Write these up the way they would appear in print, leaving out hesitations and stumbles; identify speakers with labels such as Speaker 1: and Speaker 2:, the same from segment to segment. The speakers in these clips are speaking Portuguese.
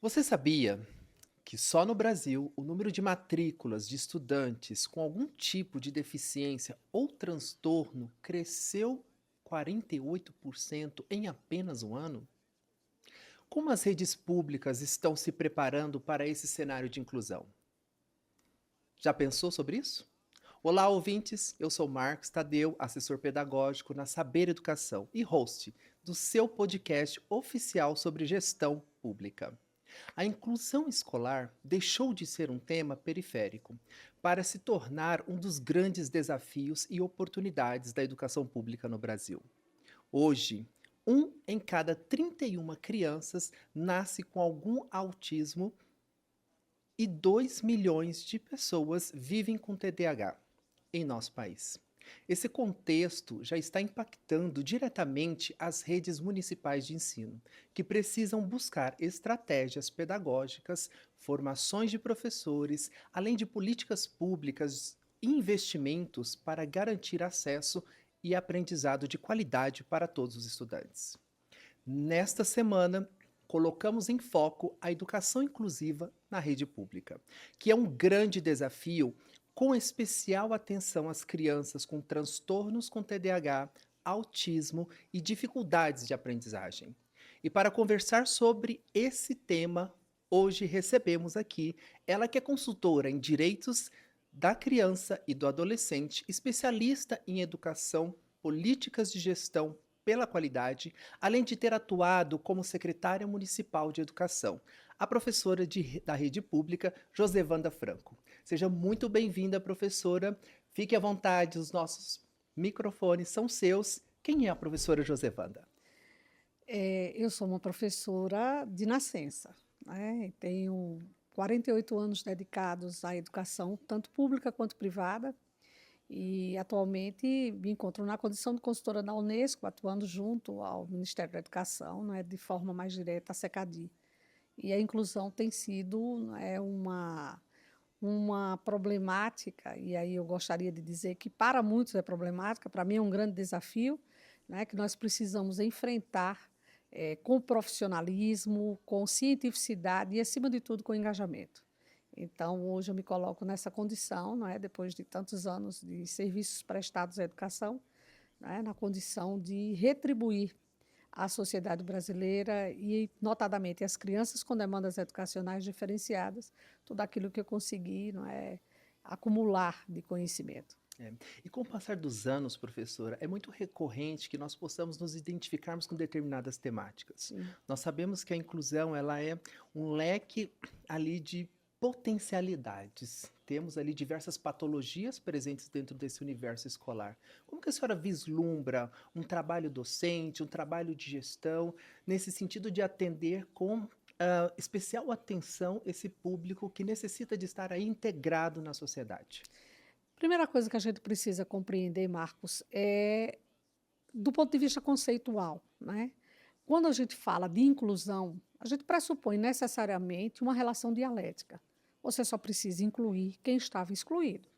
Speaker 1: Você sabia que só no Brasil o número de matrículas de estudantes com algum tipo de deficiência ou transtorno cresceu 48% em apenas um ano? Como as redes públicas estão se preparando para esse cenário de inclusão? Já pensou sobre isso? Olá, ouvintes. Eu sou Marcos Tadeu, assessor pedagógico na Saber Educação e host do seu podcast oficial sobre gestão pública. A inclusão escolar deixou de ser um tema periférico para se tornar um dos grandes desafios e oportunidades da educação pública no Brasil. Hoje, um em cada 31 crianças nasce com algum autismo e 2 milhões de pessoas vivem com TDAH em nosso país. Esse contexto já está impactando diretamente as redes municipais de ensino, que precisam buscar estratégias pedagógicas, formações de professores, além de políticas públicas e investimentos para garantir acesso e aprendizado de qualidade para todos os estudantes. Nesta semana, colocamos em foco a educação inclusiva na rede pública, que é um grande desafio, com especial atenção às crianças com transtornos com TDAH, autismo e dificuldades de aprendizagem. E para conversar sobre esse tema, hoje recebemos aqui ela que é consultora em direitos da criança e do adolescente, especialista em educação, políticas de gestão pela qualidade, além de ter atuado como secretária municipal de educação, a professora da rede pública, Josevanda Franco. Seja muito bem-vinda, professora. Fique à vontade, os nossos microfones são seus. Quem é a professora Josevanda?
Speaker 2: Eu sou uma professora de nascença, né, e tenho 48 anos dedicados à educação, tanto pública quanto privada, e atualmente me encontro na condição de consultora da Unesco, atuando junto ao Ministério da Educação, né, de forma mais direta, à SECADI. E a inclusão tem sido, né, uma problemática, e aí eu gostaria de dizer que para muitos é problemática, para mim é um grande desafio, né, que nós precisamos enfrentar com profissionalismo, com cientificidade e, acima de tudo, com engajamento. Então, hoje eu me coloco nessa condição, não é, depois de tantos anos de serviços prestados à educação, não é, na condição de retribuir à sociedade brasileira e, notadamente, às crianças com demandas educacionais diferenciadas, tudo aquilo que eu consegui, não é, acumular de conhecimento.
Speaker 1: É. E com o passar dos anos, professora, é muito recorrente que nós possamos nos identificarmos com determinadas temáticas.
Speaker 2: Sim.
Speaker 1: Nós sabemos que a inclusão ela é um leque ali de potencialidades. Temos ali diversas patologias presentes dentro desse universo escolar. Como que a senhora vislumbra um trabalho docente, um trabalho de gestão, nesse sentido de atender com especial atenção esse público que necessita de estar aí integrado na sociedade?
Speaker 2: Primeira coisa que a gente precisa compreender, Marcos, é do ponto de vista conceitual, né? Quando a gente fala de inclusão, a gente pressupõe necessariamente uma relação dialética. Você só precisa incluir quem estava excluído.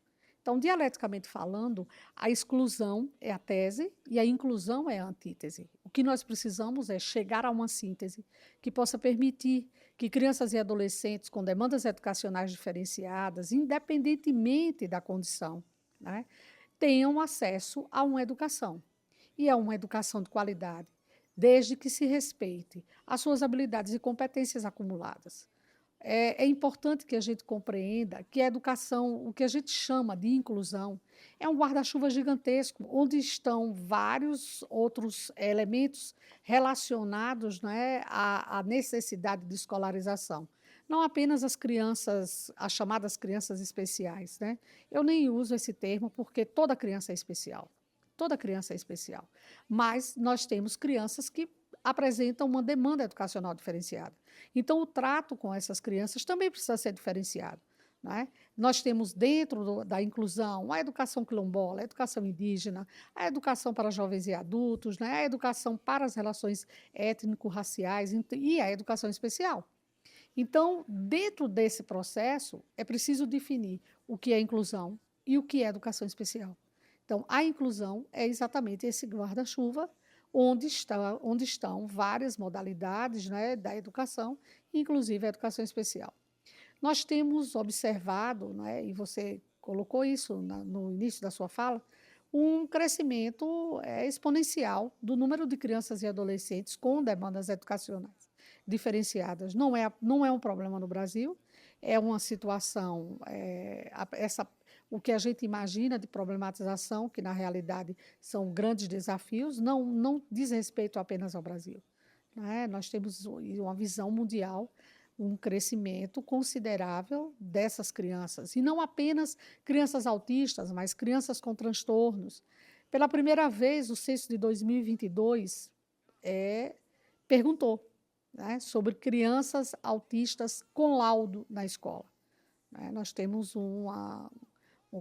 Speaker 2: Então, dialeticamente falando, a exclusão é a tese e a inclusão é a antítese. O que nós precisamos é chegar a uma síntese que possa permitir que crianças e adolescentes com demandas educacionais diferenciadas, independentemente da condição, né, tenham acesso a uma educação. E a uma educação de qualidade, desde que se respeite as suas habilidades e competências acumuladas. É importante que a gente compreenda que a educação, o que a gente chama de inclusão, é um guarda-chuva gigantesco, onde estão vários outros elementos relacionados, né, à necessidade de escolarização. Não apenas as crianças, as chamadas crianças especiais, né? Eu nem uso esse termo porque toda criança é especial. Toda criança é especial. Mas nós temos crianças que apresentam uma demanda educacional diferenciada. Então, o trato com essas crianças também precisa ser diferenciado. Né? Nós temos dentro da inclusão a educação quilombola, a educação indígena, a educação para jovens e adultos, né? A educação para as relações étnico-raciais e a educação especial. Então, dentro desse processo, é preciso definir o que é inclusão e o que é educação especial. Então, a inclusão é exatamente esse guarda-chuva onde estão várias modalidades, né, da educação, inclusive a educação especial. Nós temos observado, né, e você colocou isso no início da sua fala, um crescimento exponencial do número de crianças e adolescentes com demandas educacionais diferenciadas. Não é um problema no Brasil, é uma situação, o que a gente imagina de problematização, que na realidade são grandes desafios, não diz respeito apenas ao Brasil, né? Nós temos uma visão mundial, um crescimento considerável dessas crianças, e não apenas crianças autistas, mas crianças com transtornos. Pela primeira vez, o censo de 2022 perguntou, né, sobre crianças autistas com laudo na escola, né? Nós temos um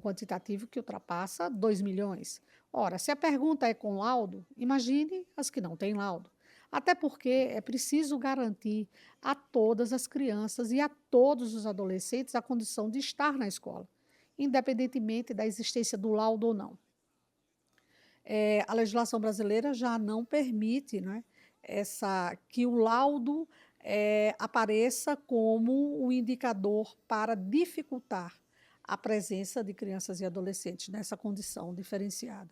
Speaker 2: quantitativo que ultrapassa 2 milhões. Ora, se a pergunta é com laudo, imagine as que não têm laudo. Até porque é preciso garantir a todas as crianças e a todos os adolescentes a condição de estar na escola, independentemente da existência do laudo ou não. A legislação brasileira já não permite, né, que o laudo apareça como um indicador para dificultar a presença de crianças e adolescentes nessa condição diferenciada.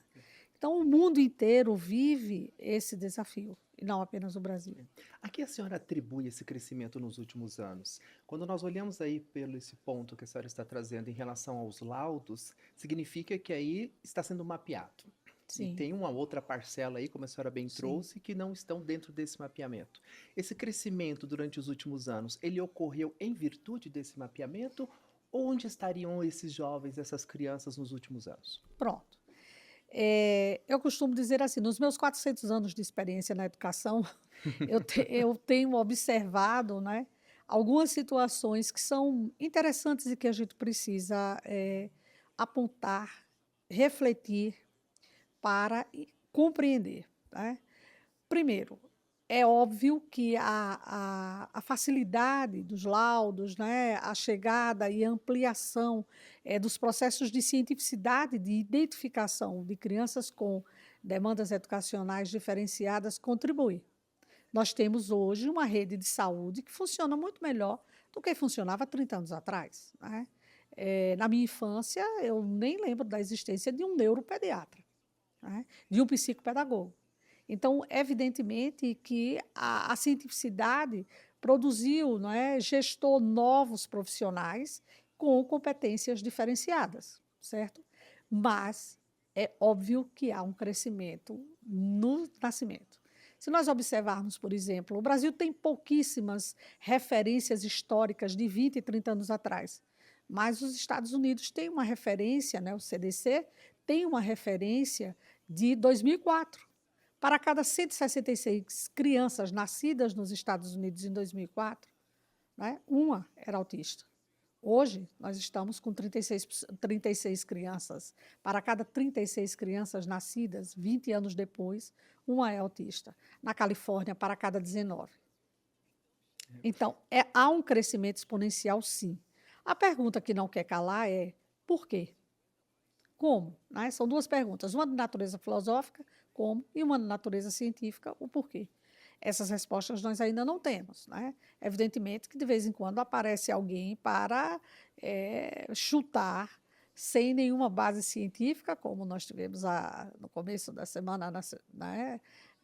Speaker 2: Então, o mundo inteiro vive esse desafio, e não apenas o Brasil.
Speaker 1: A que a senhora atribui esse crescimento nos últimos anos? Quando nós olhamos aí pelo esse ponto que a senhora está trazendo em relação aos laudos, significa que aí está sendo mapeado. E
Speaker 2: Sim,
Speaker 1: tem uma outra parcela aí, como a senhora bem
Speaker 2: sim.
Speaker 1: trouxe, que não estão dentro desse mapeamento. Esse crescimento durante os últimos anos, ele ocorreu em virtude desse mapeamento? Onde estariam esses jovens, essas crianças nos últimos anos?
Speaker 2: Pronto. Eu costumo dizer assim, nos meus 400 anos de experiência na educação, eu tenho observado, né, algumas situações que são interessantes e que a gente precisa apontar, refletir para compreender, né? Primeiro, é óbvio que a facilidade dos laudos, né, a chegada e ampliação dos processos de cientificidade, de identificação de crianças com demandas educacionais diferenciadas contribui. Nós temos hoje uma rede de saúde que funciona muito melhor do que funcionava há 30 anos atrás, né? Na minha infância, eu nem lembro da existência de um neuropediatra, né, de um psicopedagogo. Então, evidentemente que a cientificidade produziu, não é, gestou novos profissionais com competências diferenciadas, certo? Mas é óbvio que há um crescimento no nascimento. Se nós observarmos, por exemplo, o Brasil tem pouquíssimas referências históricas de 20 e 30 anos atrás, mas os Estados Unidos têm uma referência, né, o CDC tem uma referência de 2004. Para cada 166 crianças nascidas nos Estados Unidos em 2004, né, uma era autista. Hoje, nós estamos com 36 crianças. Para cada 36 crianças nascidas, 20 anos depois, uma é autista. Na Califórnia, para cada 19. Então, há um crescimento exponencial, sim. A pergunta que não quer calar é: por quê? Como? Né? São duas perguntas, uma de natureza filosófica, como, e uma de natureza científica, o porquê. Essas respostas nós ainda não temos, né? Evidentemente que de vez em quando aparece alguém para chutar sem nenhuma base científica, como nós tivemos no começo da semana, né,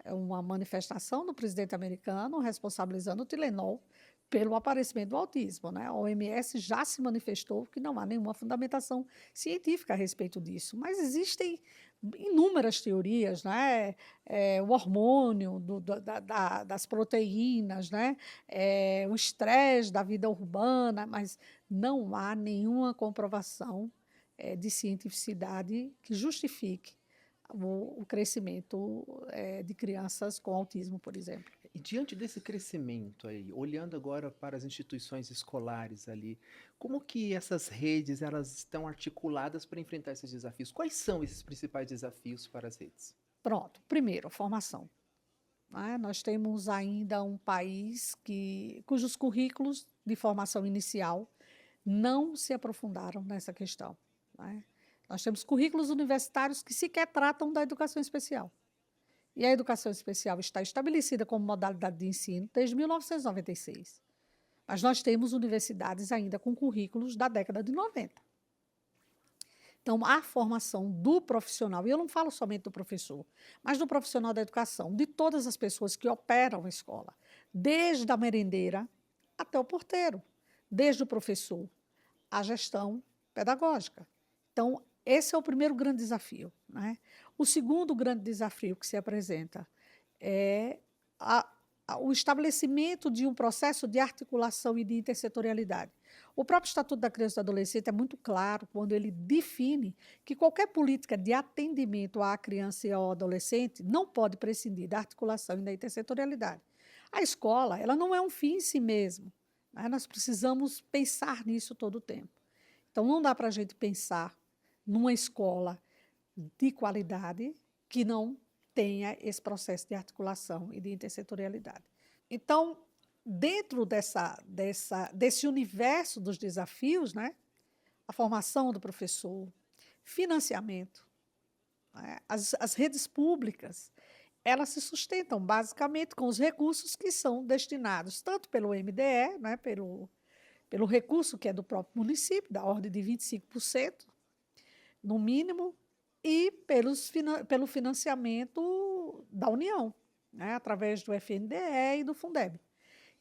Speaker 2: uma manifestação do presidente americano responsabilizando o Tilenol pelo aparecimento do autismo, né? A OMS já se manifestou que não há nenhuma fundamentação científica a respeito disso, mas existem inúmeras teorias, né? O hormônio das proteínas, né? O estresse da vida urbana, mas não há nenhuma comprovação de cientificidade que justifique o crescimento de crianças com autismo, por exemplo.
Speaker 1: E diante desse crescimento aí, olhando agora para as instituições escolares ali, como que essas redes elas estão articuladas para enfrentar esses desafios? Quais são esses principais desafios para as redes?
Speaker 2: Pronto, primeiro, a formação, né? Nós temos ainda um país cujos currículos de formação inicial não se aprofundaram nessa questão, né? Nós temos currículos universitários que sequer tratam da educação especial. E a educação especial está estabelecida como modalidade de ensino desde 1996. Mas nós temos universidades ainda com currículos da década de 90. Então, a formação do profissional, e eu não falo somente do professor, mas do profissional da educação, de todas as pessoas que operam a escola, desde a merendeira até o porteiro, desde o professor, a gestão pedagógica. Então, esse é o primeiro grande desafio, né? O segundo grande desafio que se apresenta é o estabelecimento de um processo de articulação e de intersetorialidade. O próprio Estatuto da Criança e do Adolescente é muito claro quando ele define que qualquer política de atendimento à criança e ao adolescente não pode prescindir da articulação e da intersetorialidade. A escola, ela não é um fim em si mesmo, né? Nós precisamos pensar nisso todo o tempo. Então, não dá para a gente pensar numa escola de qualidade que não tenha esse processo de articulação e de intersetorialidade. Então, dentro desse universo dos desafios, né, a formação do professor, financiamento, né, as redes públicas, elas se sustentam basicamente com os recursos que são destinados tanto pelo MDE, né, pelo recurso que é do próprio município, da ordem de 25%, no mínimo, e pelo financiamento da União, né, através do FNDE e do Fundeb.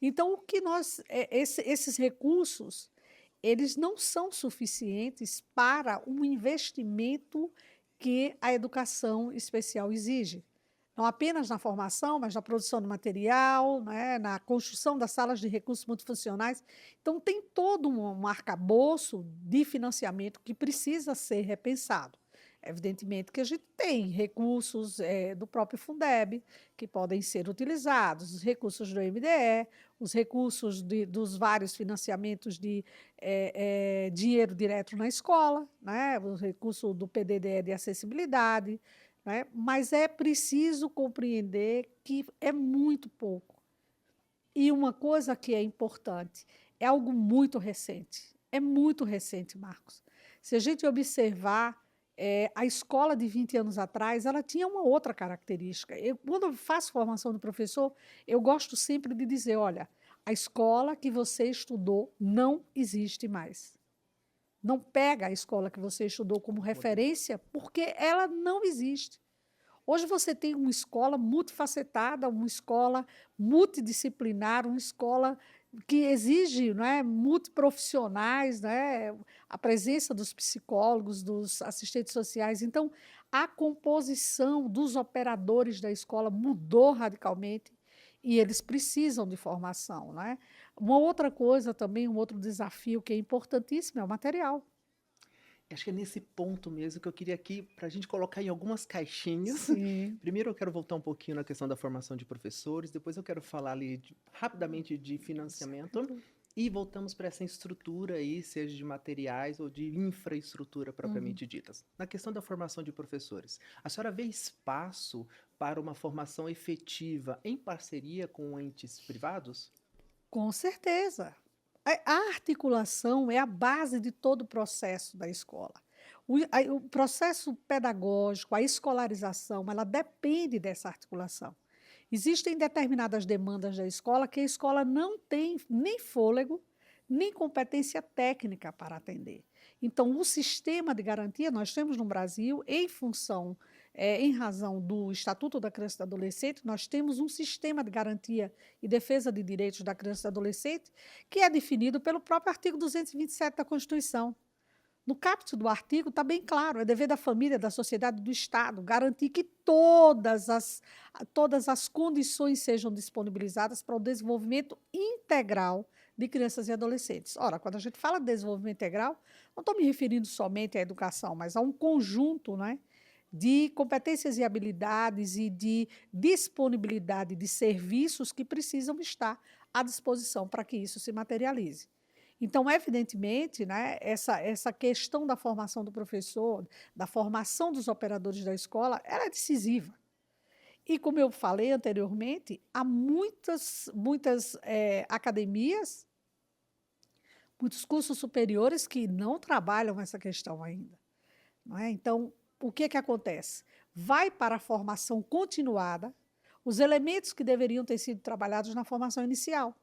Speaker 2: Então, esses recursos, eles não são suficientes para um investimento que a educação especial exige. Não apenas na formação, mas na produção de material, né, na construção das salas de recursos multifuncionais. Então, tem todo um arcabouço de financiamento que precisa ser repensado. Evidentemente que a gente tem recursos do próprio Fundeb que podem ser utilizados, os recursos do MDE, os recursos dos vários financiamentos de dinheiro direto na escola, né, o recurso do PDDE de acessibilidade, né, mas é preciso compreender que é muito pouco. E uma coisa que é importante, é algo muito recente. É muito recente, Marcos. Se a gente observar, a escola de 20 anos atrás, ela tinha uma outra característica. Quando eu faço formação do professor, eu gosto sempre de dizer, olha, a escola que você estudou não existe mais. Não pega a escola que você estudou como referência, porque ela não existe. Hoje você tem uma escola multifacetada, uma escola multidisciplinar, uma escola que exige, não é, multiprofissionais, né, a presença dos psicólogos, dos assistentes sociais. Então, a composição dos operadores da escola mudou radicalmente e eles precisam de formação, né? Uma outra coisa também, um outro desafio que é importantíssimo é o material.
Speaker 1: Acho que é nesse ponto mesmo que eu queria aqui para a gente colocar em algumas caixinhas.
Speaker 2: Sim.
Speaker 1: Primeiro eu quero voltar um pouquinho na questão da formação de professores, depois eu quero falar ali rapidamente de financiamento e voltamos para essa estrutura aí, seja de materiais ou de infraestrutura
Speaker 2: Uhum.
Speaker 1: propriamente ditas. Na questão da formação de professores, a senhora vê espaço para uma formação efetiva em parceria com entes privados?
Speaker 2: Com certeza. A articulação é a base de todo o processo da escola. O processo pedagógico, a escolarização, ela depende dessa articulação. Existem determinadas demandas da escola que a escola não tem nem fôlego, nem competência técnica para atender. Então, o sistema de garantia nós temos no Brasil, em função, em razão do Estatuto da Criança e do Adolescente, nós temos um sistema de garantia e defesa de direitos da criança e do adolescente que é definido pelo próprio artigo 227 da Constituição. No caput do artigo está bem claro, é dever da família, da sociedade, do Estado, garantir que todas as condições sejam disponibilizadas para o desenvolvimento integral de crianças e adolescentes. Ora, quando a gente fala de desenvolvimento integral, não estou me referindo somente à educação, mas a um conjunto, né, de competências e habilidades e de disponibilidade de serviços que precisam estar à disposição para que isso se materialize. Então, evidentemente, né, essa questão da formação do professor, da formação dos operadores da escola, ela é decisiva. E, como eu falei anteriormente, há muitas academias, muitos cursos superiores que não trabalham essa questão ainda. Não é? Então, o que é que acontece? vai para a formação continuada os elementos que deveriam ter sido trabalhados na formação inicial.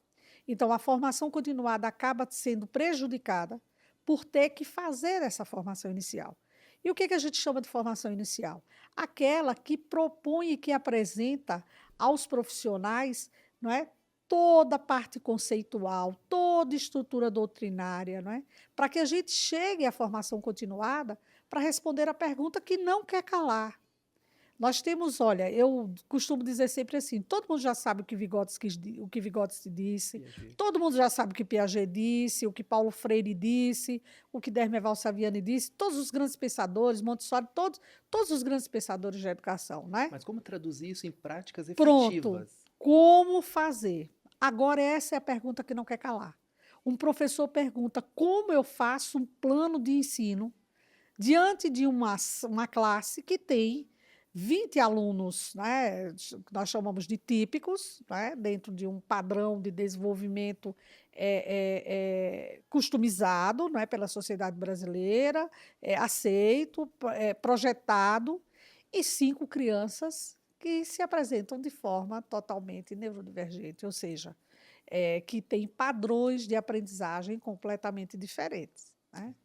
Speaker 2: Então, a formação continuada acaba sendo prejudicada por ter que fazer essa formação inicial. E o que a gente chama de formação inicial? Aquela que propõe e que apresenta aos profissionais, não é, toda a parte conceitual, toda a estrutura doutrinária, não é, para que a gente chegue à formação continuada para responder a pergunta que não quer calar. Nós temos, olha, eu costumo dizer sempre assim, todo mundo já sabe o que Vygotsky disse,
Speaker 1: Piaget.
Speaker 2: todo mundo já sabe o que Piaget disse, o que Paulo Freire disse, o que Dermeval Saviani disse, todos os grandes pensadores, Montessori, todos os grandes pensadores da educação, né?
Speaker 1: Mas como traduzir isso em práticas
Speaker 2: Pronto,
Speaker 1: efetivas?
Speaker 2: como fazer? Agora essa é a pergunta que não quer calar. Um professor pergunta como eu faço um plano de ensino diante de uma classe que tem 20 alunos, né, que nós chamamos de típicos, né, dentro de um padrão de desenvolvimento customizado, né, pela sociedade brasileira, aceito, projetado, e 5 crianças que se apresentam de forma totalmente neurodivergente, ou seja, que têm padrões de aprendizagem completamente diferentes, né?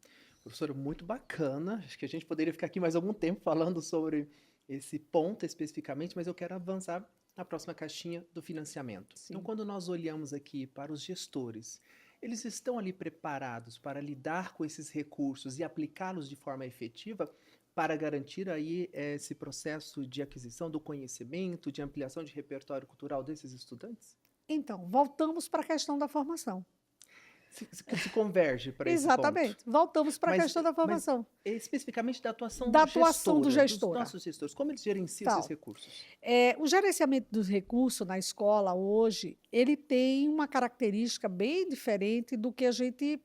Speaker 1: Professor, muito bacana. Acho que a gente poderia ficar aqui mais algum tempo falando sobre esse ponto especificamente, mas eu quero avançar na próxima caixinha do financiamento. Então,
Speaker 2: Sim.
Speaker 1: quando nós olhamos aqui para os gestores, eles estão ali preparados para lidar com esses recursos e aplicá-los de forma efetiva para garantir aí esse processo de aquisição do conhecimento, de ampliação de repertório cultural desses estudantes?
Speaker 2: Então, voltamos para a questão da formação.
Speaker 1: Se converge para esse ponto.
Speaker 2: Exatamente, voltamos para a
Speaker 1: Mas,
Speaker 2: questão da
Speaker 1: mas
Speaker 2: formação,
Speaker 1: especificamente da atuação
Speaker 2: da atuação do
Speaker 1: gestora, dos
Speaker 2: gestor.
Speaker 1: nossos gestores, como eles gerenciam esses
Speaker 2: Então,
Speaker 1: recursos?
Speaker 2: o gerenciamento dos recursos na escola hoje, ele tem uma característica bem diferente do que a gente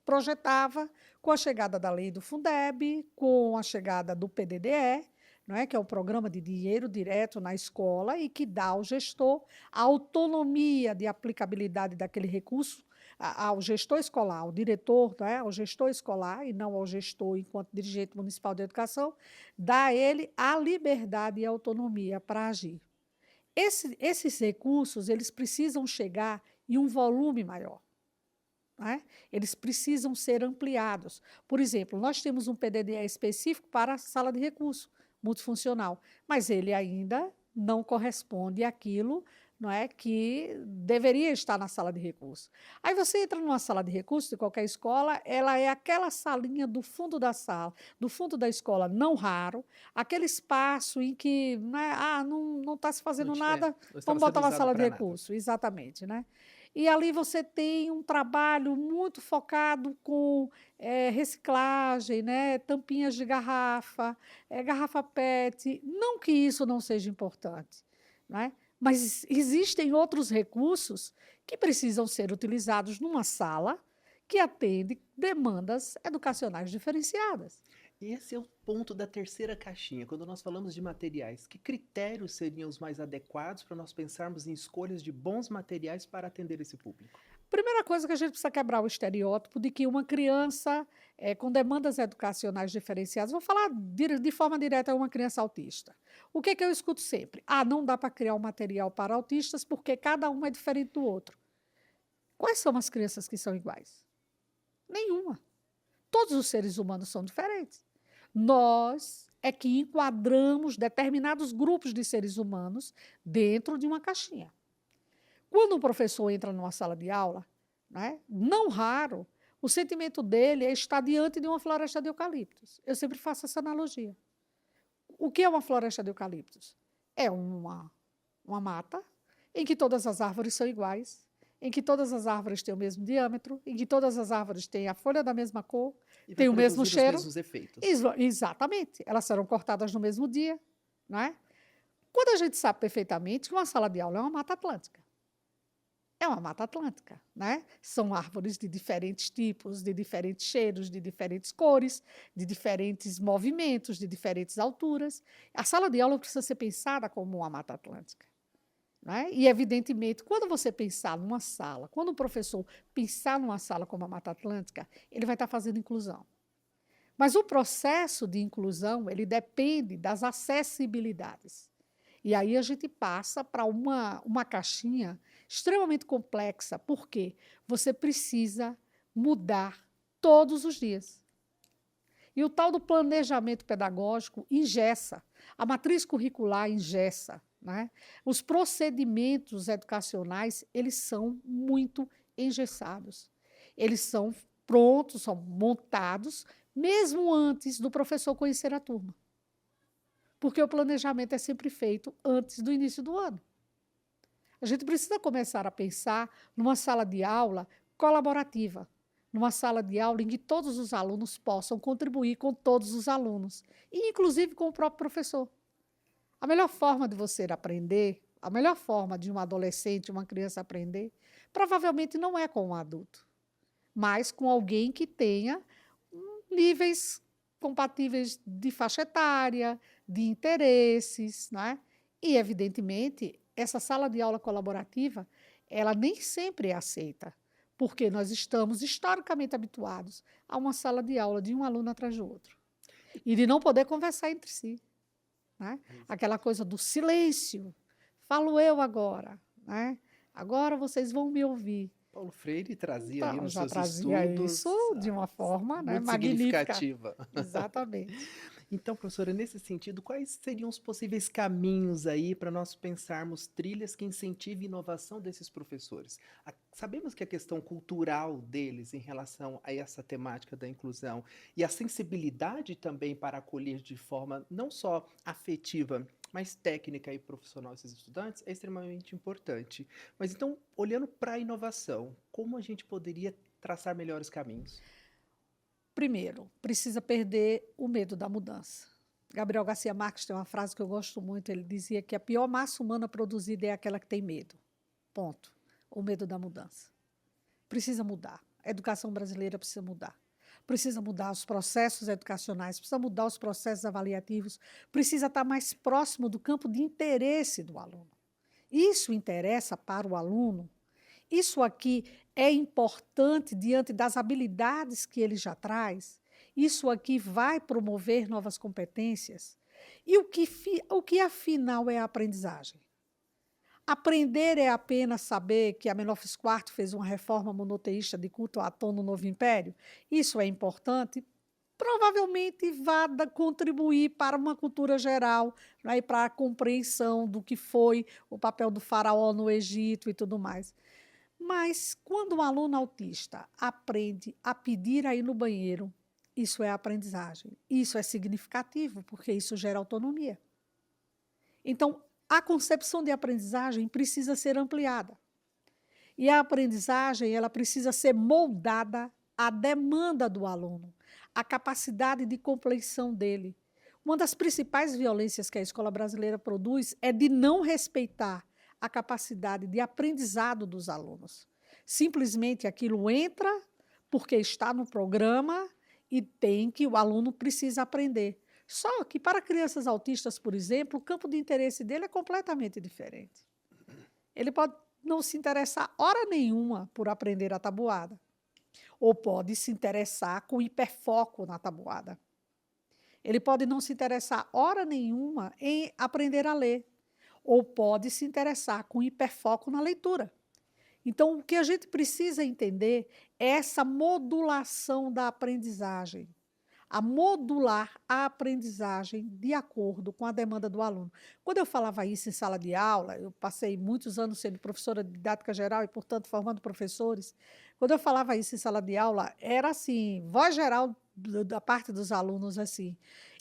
Speaker 2: projetava com a chegada da lei do Fundeb, com a chegada do PDDE, não é? Que é o Programa de Dinheiro Direto na Escola e que dá ao gestor a autonomia de aplicabilidade daquele recurso ao gestor escolar, ao diretor, não é? Ao gestor escolar e não ao gestor enquanto dirigente municipal de educação, dá a ele a liberdade e a autonomia para agir. Esses recursos, eles precisam chegar em um volume maior. Né? Eles precisam ser ampliados. Por exemplo, nós temos um PDDE específico para a sala de recurso multifuncional, mas ele ainda não corresponde àquilo, não é, que deveria estar na sala de recurso. Aí você entra numa sala de recurso de qualquer escola, ela é aquela salinha do fundo da sala, do fundo da escola, não raro, aquele espaço em que, né, não está se fazendo nada,
Speaker 1: Não estava
Speaker 2: vamos
Speaker 1: sendo
Speaker 2: botar uma
Speaker 1: usado
Speaker 2: sala de
Speaker 1: para nada.
Speaker 2: recurso, exatamente, né? E ali você tem um trabalho muito focado com reciclagem, né? Tampinhas de garrafa, garrafa PET. Não que isso não seja importante, né? Mas existem outros recursos que precisam ser utilizados numa sala que atende demandas educacionais diferenciadas.
Speaker 1: E esse é o ponto da terceira caixinha. Quando nós falamos de materiais, que critérios seriam os mais adequados para nós pensarmos em escolhas de bons materiais para atender esse público?
Speaker 2: Primeira coisa que a gente precisa quebrar o estereótipo de que uma criança com demandas educacionais diferenciadas, vou falar de forma direta, uma criança autista. O que eu escuto sempre? Não dá para criar um material para autistas porque cada um é diferente do outro. Quais são as crianças que são iguais? Nenhuma. Todos os seres humanos são diferentes. Nós é que enquadramos determinados grupos de seres humanos dentro de uma caixinha. Quando um professor entra numa sala de aula, né, não raro, o sentimento dele é estar diante de uma floresta de eucaliptos. Eu sempre faço essa analogia. O que é uma floresta de eucaliptos? É uma mata em que todas as árvores são iguais, em que todas as árvores têm o mesmo diâmetro, em que todas as árvores têm a folha da mesma cor,
Speaker 1: E vai
Speaker 2: têm o mesmo
Speaker 1: produzir os
Speaker 2: cheiro.
Speaker 1: mesmos efeitos.
Speaker 2: Exatamente. Elas serão cortadas no mesmo dia. Não é? Quando a gente sabe perfeitamente que uma sala de aula é uma mata atlântica. É uma mata atlântica, né? São árvores de diferentes tipos, de diferentes cheiros, de diferentes cores, de diferentes movimentos, de diferentes alturas. A sala de aula precisa ser pensada como uma mata atlântica. Né? E, evidentemente, quando você pensar numa sala, quando o professor pensar numa sala como a Mata Atlântica, ele vai estar fazendo inclusão. Mas o processo de inclusão, ele depende das acessibilidades. E aí a gente passa para uma caixinha extremamente complexa, porque você precisa mudar todos os dias. E o tal do planejamento pedagógico engessa, a matriz curricular engessa, né? Os procedimentos educacionais, eles são muito engessados. Eles são prontos, são montados, mesmo antes do professor conhecer a turma. Porque o planejamento é sempre feito antes do início do ano. A gente precisa começar a pensar numa sala de aula colaborativa, numa sala de aula em que todos os alunos possam contribuir com todos os alunos, e inclusive com o próprio professor. A melhor forma de você aprender, a melhor forma de um adolescente, uma criança aprender, provavelmente não é com um adulto, mas com alguém que tenha níveis compatíveis de faixa etária, de interesses, né? E, evidentemente, essa sala de aula colaborativa, ela nem sempre é aceita, porque nós estamos historicamente habituados a uma sala de aula de um aluno atrás do outro e de não poder conversar entre si, né? Aquela coisa do silêncio, falo eu agora, né? Agora vocês vão me ouvir.
Speaker 1: Paulo Freire trazia ali
Speaker 2: Então,
Speaker 1: nos
Speaker 2: já
Speaker 1: seus
Speaker 2: trazia isso
Speaker 1: estudos
Speaker 2: de uma forma, né,
Speaker 1: muito
Speaker 2: magnífica.
Speaker 1: significativa.
Speaker 2: Exatamente.
Speaker 1: Então, professora, nesse sentido, quais seriam os possíveis caminhos aí para nós pensarmos trilhas que incentivem a inovação desses professores? Sabemos que a questão cultural deles em relação a essa temática da inclusão e a sensibilidade também para acolher de forma não só afetiva, mas técnica e profissional esses estudantes é extremamente importante. Mas então, olhando para a inovação, como a gente poderia traçar melhores caminhos?
Speaker 2: Primeiro, precisa perder o medo da mudança. Gabriel Garcia Marques tem uma frase que eu gosto muito, ele dizia que a pior massa humana produzida é aquela que tem medo. Ponto. O medo da mudança. Precisa mudar. A educação brasileira precisa mudar. Precisa mudar os processos educacionais, precisa mudar os processos avaliativos, precisa estar mais próximo do campo de interesse do aluno. Isso interessa para o aluno. Isso aqui é importante diante das habilidades que ele já traz. Isso aqui vai promover novas competências. E o que afinal é a aprendizagem? Aprender é apenas saber que a Menofis IV fez uma reforma monoteísta de culto a Atom no Novo Império? Isso é importante? Provavelmente contribuir para uma cultura geral, né, e para a compreensão do que foi o papel do faraó no Egito e tudo mais. Mas quando um aluno autista aprende a pedir a ir no banheiro, isso é aprendizagem. Isso é significativo, porque isso gera autonomia. Então, a concepção de aprendizagem precisa ser ampliada. E a aprendizagem, ela precisa ser moldada à demanda do aluno, à capacidade de compreensão dele. Uma das principais violências que a escola brasileira produz é de não respeitar a capacidade de aprendizado dos alunos. Simplesmente aquilo entra porque está no programa e o aluno precisa aprender. Só que para crianças autistas, por exemplo, o campo de interesse dele é completamente diferente. Ele pode não se interessar hora nenhuma por aprender a tabuada, ou pode se interessar com hiperfoco na tabuada. Ele pode não se interessar hora nenhuma em aprender a ler, ou pode se interessar com hiperfoco na leitura. Então, o que a gente precisa entender é essa modulação da aprendizagem, a modular a aprendizagem de acordo com a demanda do aluno. Quando eu falava isso em sala de aula, eu passei muitos anos sendo professora de didática geral e, portanto, formando professores. Quando eu falava isso em sala de aula, era assim, voz geral da parte dos alunos assim.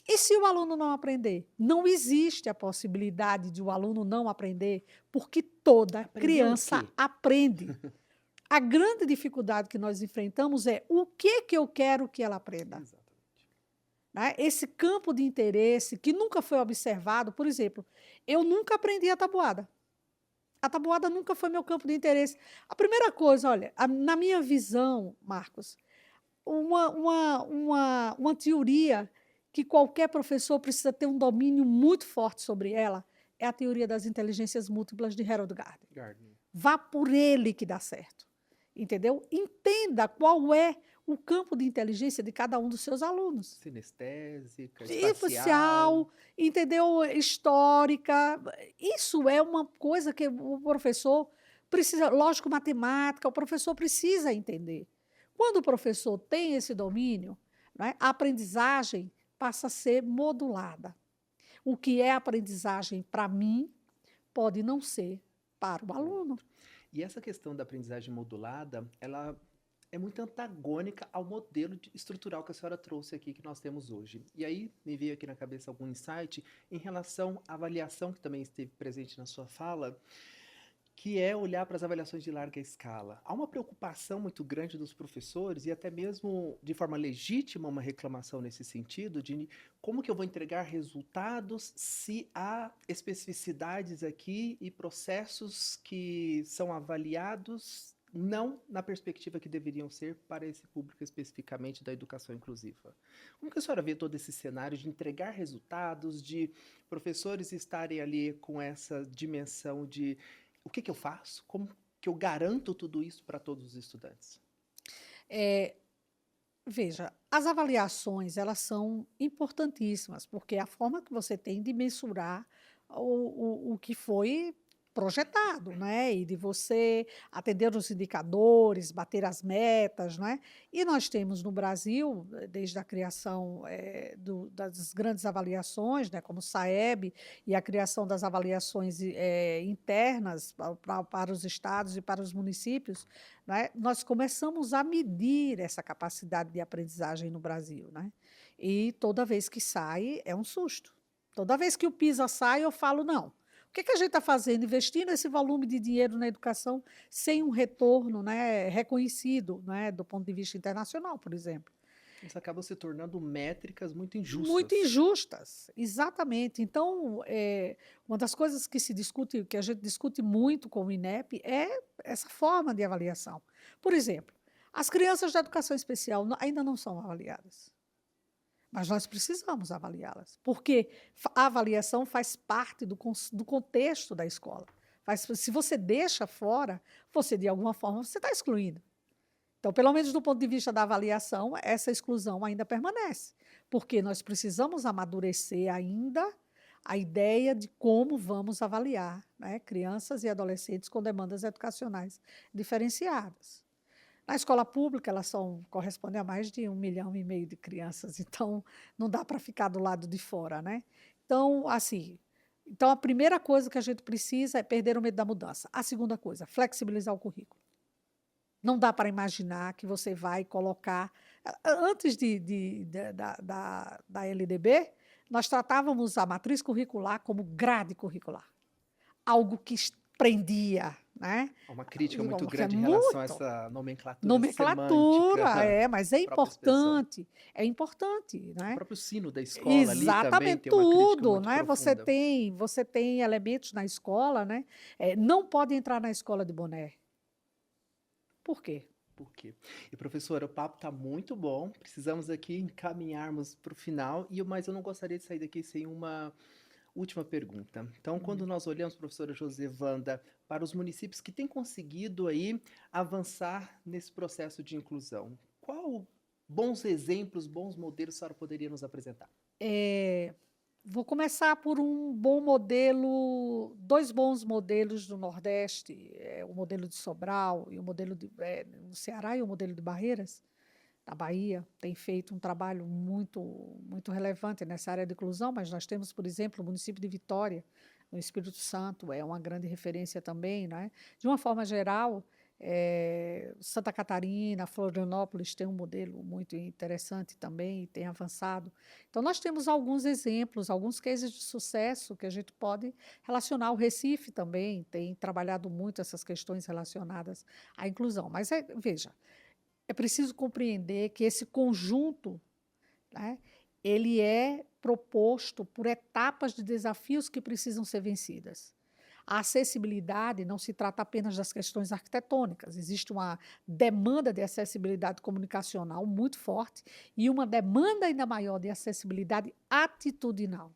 Speaker 2: E se o aluno não aprender? Não existe a possibilidade de o aluno não aprender, porque toda
Speaker 1: Aprender o
Speaker 2: criança
Speaker 1: quê?
Speaker 2: aprende. A grande dificuldade que nós enfrentamos é o que eu quero que ela aprenda.
Speaker 1: Exatamente.
Speaker 2: Né? Esse campo de interesse que nunca foi observado, por exemplo, eu nunca aprendi a tabuada. A tabuada nunca foi meu campo de interesse. A primeira coisa, olha, na minha visão, Marcos, uma teoria que qualquer professor precisa ter um domínio muito forte sobre ela é a teoria das inteligências múltiplas de Harold Gardner.
Speaker 1: Gardner.
Speaker 2: Vá por ele que dá certo. Entendeu? Entenda qual é o campo de inteligência de cada um dos seus alunos.
Speaker 1: Sinestésica, espacial.
Speaker 2: Espacial, entendeu? Histórica. Isso é uma coisa que o professor precisa, lógico, matemática, o professor precisa entender. Quando o professor tem esse domínio, né, a aprendizagem passa a ser modulada. O que é aprendizagem para mim pode não ser para o aluno.
Speaker 1: E essa questão da aprendizagem modulada, ela é muito antagônica ao modelo estrutural que a senhora trouxe aqui que nós temos hoje. E aí me veio aqui na cabeça algum insight em relação à avaliação que também esteve presente na sua fala, que é olhar para as avaliações de larga escala. Há uma preocupação muito grande dos professores e até mesmo de forma legítima uma reclamação nesse sentido de como que eu vou entregar resultados se há especificidades aqui e processos que são avaliados não na perspectiva que deveriam ser para esse público especificamente da educação inclusiva. Como que a senhora vê todo esse cenário de entregar resultados, de professores estarem ali com essa dimensão de o que que eu faço? Como que eu garanto tudo isso para todos os estudantes?
Speaker 2: É, veja, as avaliações, elas são importantíssimas, porque é a forma que você tem de mensurar o que foi projetado, né? E de você atender os indicadores, bater as metas, né? E nós temos no Brasil, desde a criação das grandes avaliações, né, como o SAEB, e a criação das avaliações internas para os estados e para os municípios, né, nós começamos a medir essa capacidade de aprendizagem no Brasil, né? E toda vez que sai, é um susto. Toda vez que o PISA sai, eu falo, não. O que a gente está fazendo? Investindo esse volume de dinheiro na educação sem um retorno, né, reconhecido, né, do ponto de vista internacional, por exemplo.
Speaker 1: Isso acaba se tornando métricas muito
Speaker 2: Muito
Speaker 1: injustas.
Speaker 2: injustas, exatamente. Então, uma das coisas que se discute, que a gente discute muito com o INEP, é essa forma de avaliação. Por exemplo, as crianças da educação especial ainda não são avaliadas, mas nós precisamos avaliá-las, porque a avaliação faz parte do contexto da escola. Se você deixa fora, você, de alguma forma, você está excluindo. Então, pelo menos do ponto de vista da avaliação, essa exclusão ainda permanece, porque nós precisamos amadurecer ainda a ideia de como vamos avaliar, né, crianças e adolescentes com demandas educacionais diferenciadas. Na escola pública, elas correspondem a mais de 1,5 milhão de crianças, então não dá para ficar do lado de fora, né? Então, assim, a primeira coisa que a gente precisa é perder o medo da mudança. A segunda coisa, flexibilizar o currículo. Não dá para imaginar que você vai colocar. Antes da LDB, nós tratávamos a matriz curricular como grade curricular, algo que prendia, né?
Speaker 1: Há uma crítica muito
Speaker 2: Que é
Speaker 1: grande em relação a
Speaker 2: muito.
Speaker 1: essa nomenclatura
Speaker 2: Nomenclatura,
Speaker 1: semântica,
Speaker 2: mas é
Speaker 1: própria expressão.
Speaker 2: importante,
Speaker 1: O
Speaker 2: né?
Speaker 1: próprio sino da escola ali também
Speaker 2: Exatamente,
Speaker 1: tem uma crítica
Speaker 2: tudo,
Speaker 1: muito
Speaker 2: né?
Speaker 1: profunda.
Speaker 2: Você tem elementos na escola, né? Não pode entrar na escola de boné. Por quê?
Speaker 1: Por quê? E professora, o papo está muito bom. Precisamos aqui encaminharmos para o final, mas eu não gostaria de sair daqui sem uma última pergunta. Então, quando nós olhamos, professora Josevanda, para os municípios que têm conseguido aí avançar nesse processo de inclusão, qual bons exemplos, bons modelos a senhora poderia nos apresentar?
Speaker 2: Vou começar por um bom modelo, dois bons modelos do Nordeste, o modelo de Sobral e o modelo no Ceará e o modelo de Barreiras, na Bahia, tem feito um trabalho muito relevante nessa área de inclusão, mas nós temos, por exemplo, o município de Vitória, no Espírito Santo, é uma grande referência também, né? De uma forma geral, Santa Catarina, Florianópolis tem um modelo muito interessante também e tem avançado. Então, nós temos alguns exemplos, alguns cases de sucesso que a gente pode relacionar. O Recife também tem trabalhado muito essas questões relacionadas à inclusão. Mas, veja, é preciso compreender que esse conjunto, né, ele é proposto por etapas de desafios que precisam ser vencidas. A acessibilidade não se trata apenas das questões arquitetônicas, existe uma demanda de acessibilidade comunicacional muito forte e uma demanda ainda maior de acessibilidade atitudinal.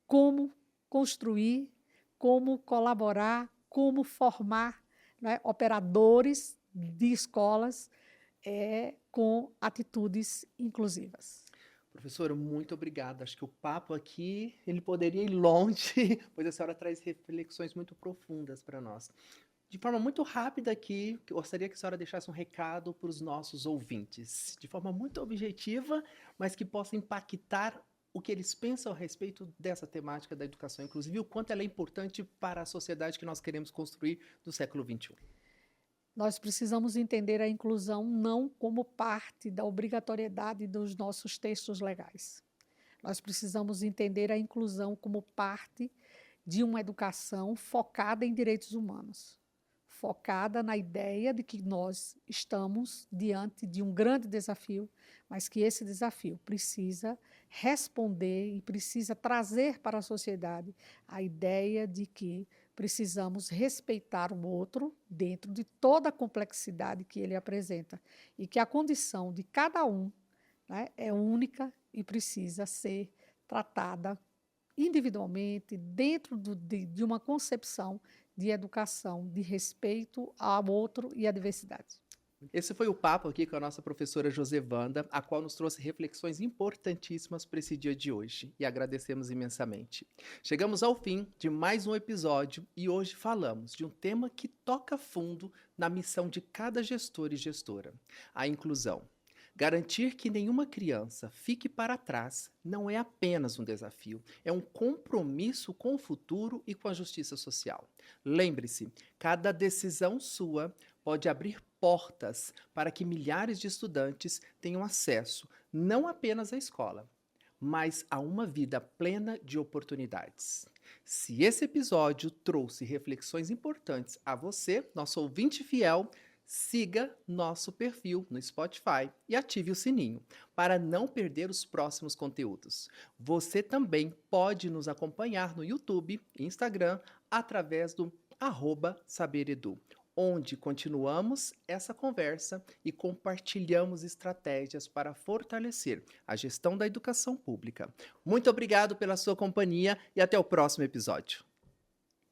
Speaker 2: Como construir, como colaborar, como formar, né, operadores de escolas é com atitudes inclusivas.
Speaker 1: Professora, muito obrigado. Acho que o papo aqui, ele poderia ir longe, pois a senhora traz reflexões muito profundas para nós. De forma muito rápida aqui, eu gostaria que a senhora deixasse um recado para os nossos ouvintes, de forma muito objetiva, mas que possa impactar o que eles pensam a respeito dessa temática da educação inclusiva e o quanto ela é importante para a sociedade que nós queremos construir no século XXI.
Speaker 2: Nós precisamos entender a inclusão não como parte da obrigatoriedade dos nossos textos legais. Nós precisamos entender a inclusão como parte de uma educação focada em direitos humanos, focada na ideia de que nós estamos diante de um grande desafio, mas que esse desafio precisa responder e precisa trazer para a sociedade a ideia de que precisamos respeitar o outro dentro de toda a complexidade que ele apresenta e que a condição de cada um, né, é única e precisa ser tratada individualmente, dentro de uma concepção de educação, de respeito ao outro e à diversidade.
Speaker 1: Esse foi o papo aqui com a nossa professora Josevanda, a qual nos trouxe reflexões importantíssimas para esse dia de hoje e agradecemos imensamente. Chegamos ao fim de mais um episódio e hoje falamos de um tema que toca fundo na missão de cada gestor e gestora: a inclusão. Garantir que nenhuma criança fique para trás não é apenas um desafio, é um compromisso com o futuro e com a justiça social. Lembre-se, cada decisão sua pode abrir portas para que milhares de estudantes tenham acesso não apenas à escola, mas a uma vida plena de oportunidades. Se esse episódio trouxe reflexões importantes a você, nosso ouvinte fiel, siga nosso perfil no Spotify e ative o sininho para não perder os próximos conteúdos. Você também pode nos acompanhar no YouTube e Instagram através do @saberedu, onde continuamos essa conversa e compartilhamos estratégias para fortalecer a gestão da educação pública. Muito obrigado pela sua companhia e até o próximo episódio.